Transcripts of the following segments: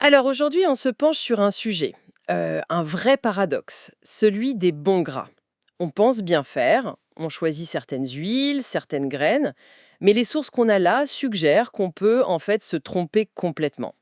Alors aujourd'hui, on se penche sur un sujet, un vrai paradoxe, celui des bons gras. On pense bien faire, on choisit certaines huiles, certaines graines, mais les sources qu'on a là suggèrent qu'on peut en fait se tromper complètement.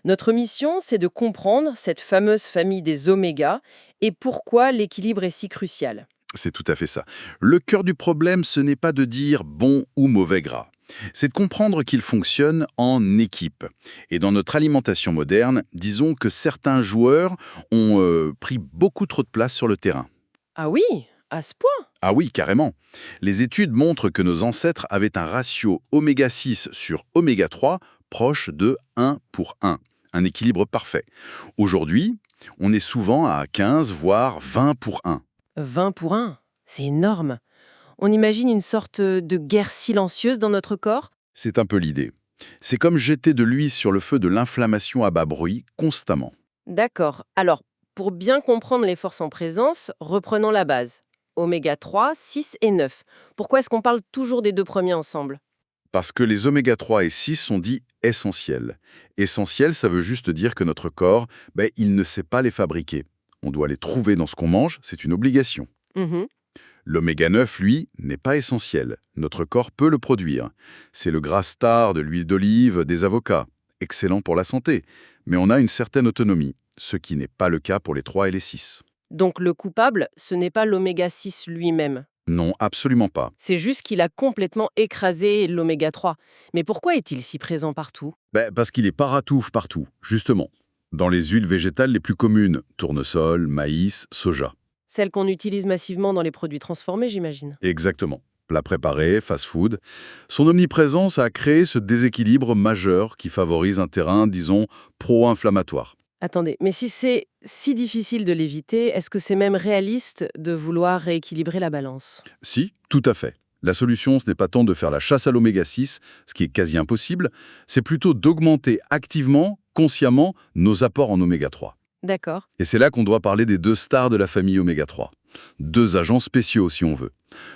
Notre mission, c'est de comprendre cette fameuse famille des oméga et pourquoi l'équilibre est si crucial. C'est tout à fait ça. Le cœur du problème, ce n'est pas de dire bon ou mauvais gras. C'est de comprendre qu'il fonctionne en équipe. Et dans notre alimentation moderne, disons que certains joueurs ont pris beaucoup trop de place sur le terrain. Ah oui, à ce point. Ah oui, carrément. Les études montrent que nos ancêtres avaient un ratio oméga 6 sur oméga 3 proche de 1 pour 1, un équilibre parfait. Aujourd'hui, on est souvent à 15 voire 20 pour 1. 20 pour 1, c'est énorme. On imagine une sorte de guerre silencieuse dans notre corps. C'est un peu l'idée. C'est comme jeter de l'huile sur le feu de l'inflammation à bas bruit constamment. D'accord. Alors, pour bien comprendre les forces en présence, reprenons la base. Oméga 3, 6 et 9. Pourquoi est-ce qu'on parle toujours des deux premiers ensemble? Parce que les oméga 3 et 6 sont dits essentiels. Essentiel, ça veut juste dire que notre corps, il ne sait pas les fabriquer. On doit les trouver dans ce qu'on mange, c'est une obligation. Mhm. L'oméga 9, lui, n'est pas essentiel. Notre corps peut le produire. C'est le gras star de l'huile d'olive, des avocats. Excellent pour la santé. Mais on a une certaine autonomie, ce qui n'est pas le cas pour les 3 et les 6. Donc le coupable, ce n'est pas l'oméga 6 lui-même. Non, absolument pas. C'est juste qu'il a complètement écrasé l'oméga 3. Mais pourquoi est-il si présent partout? Parce qu'il est paratouffe partout, justement. Dans les huiles végétales les plus communes, tournesol, maïs, soja. Celle qu'on utilise massivement dans les produits transformés, j'imagine. Exactement. Plats préparés, fast-food. Son omniprésence a créé ce déséquilibre majeur qui favorise un terrain, disons, pro-inflammatoire. Attendez, mais si c'est si difficile de l'éviter, est-ce que c'est même réaliste de vouloir rééquilibrer la balance? Si, tout à fait. La solution, ce n'est pas tant de faire la chasse à l'oméga 6, ce qui est quasi impossible, c'est plutôt d'augmenter activement, consciemment, nos apports en oméga 3. D'accord. Et c'est là qu'on doit parler des deux stars de la famille oméga 3. Deux agents spéciaux, si on veut.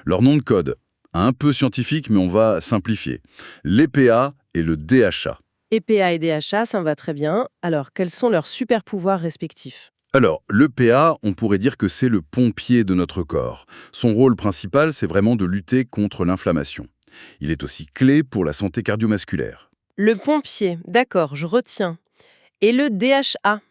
Leur nom de code, un peu scientifique, mais on va simplifier. L'EPA et le DHA. EPA et DHA, ça me va très bien. Alors, quels sont leurs super pouvoirs respectifs? Alors, l'EPA, on pourrait dire que c'est le pompier de notre corps. Son rôle principal, c'est vraiment de lutter contre l'inflammation. Il est aussi clé pour la santé cardiovasculaire. Le pompier, d'accord, je retiens. Et le DHA?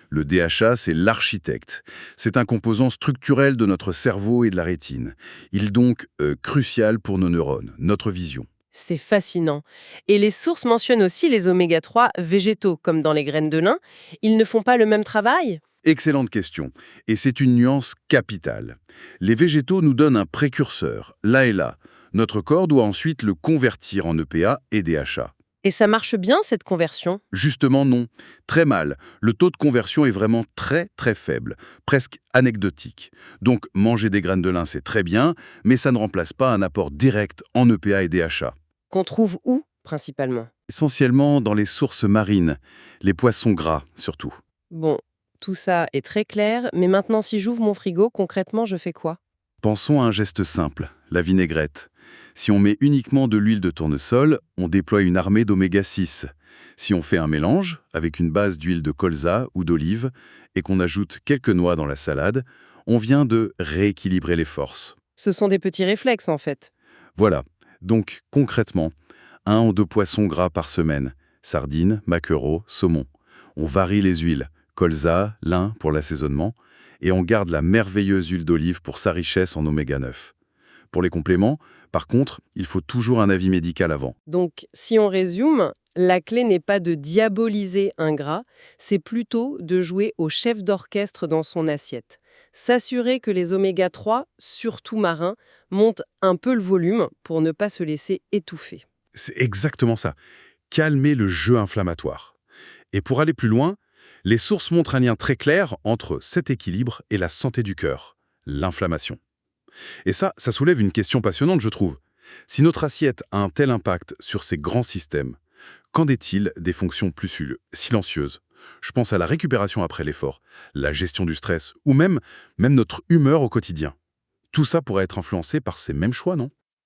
Le DHA, c'est l'architecte. C'est un composant structurel de notre cerveau et de la rétine. Il est donc crucial pour nos neurones, notre vision. C'est fascinant. Et les sources mentionnent aussi les oméga 3 végétaux, comme dans les graines de lin. Ils ne font pas le même travail? Excellente question. Et c'est une nuance capitale. Les végétaux nous donnent un précurseur, là et là. Notre corps doit ensuite le convertir en EPA et DHA. Et ça marche bien, cette conversion? Justement non, très mal. Le taux de conversion est vraiment très très faible, presque anecdotique. Donc manger des graines de lin c'est très bien, mais ça ne remplace pas un apport direct en EPA et DHA. Qu'on trouve où, principalement? Essentiellement dans les sources marines, les poissons gras surtout. Bon, tout ça est très clair, mais maintenant, si j'ouvre mon frigo, concrètement, je fais quoi? Pensons à un geste simple, la vinaigrette. Si on met uniquement de l'huile de tournesol, on déploie une armée d'oméga 6. Si on fait un mélange, avec une base d'huile de colza ou d'olive, et qu'on ajoute quelques noix dans la salade, on vient de rééquilibrer les forces. Ce sont des petits réflexes, en fait. Voilà. Donc, concrètement, 1 ou 2 poissons gras par semaine. Sardines, maquereaux, saumon. On varie les huiles. Colza, lin pour l'assaisonnement. Et on garde la merveilleuse huile d'olive pour sa richesse en oméga 9. Pour les compléments, par contre, il faut toujours un avis médical avant. Donc, si on résume, la clé n'est pas de diaboliser un gras, c'est plutôt de jouer au chef d'orchestre dans son assiette. S'assurer que les oméga 3, surtout marins, montent un peu le volume pour ne pas se laisser étouffer. C'est exactement ça. Calmer le jeu inflammatoire. Et pour aller plus loin, les sources montrent un lien très clair entre cet équilibre et la santé du cœur, l'inflammation. Et ça soulève une question passionnante, je trouve. Si notre assiette a un tel impact sur ces grands systèmes, qu'en est-il des fonctions plus silencieuses? Je pense à la récupération après l'effort, la gestion du stress, ou même notre humeur au quotidien. Tout ça pourrait être influencé par ces mêmes choix, non?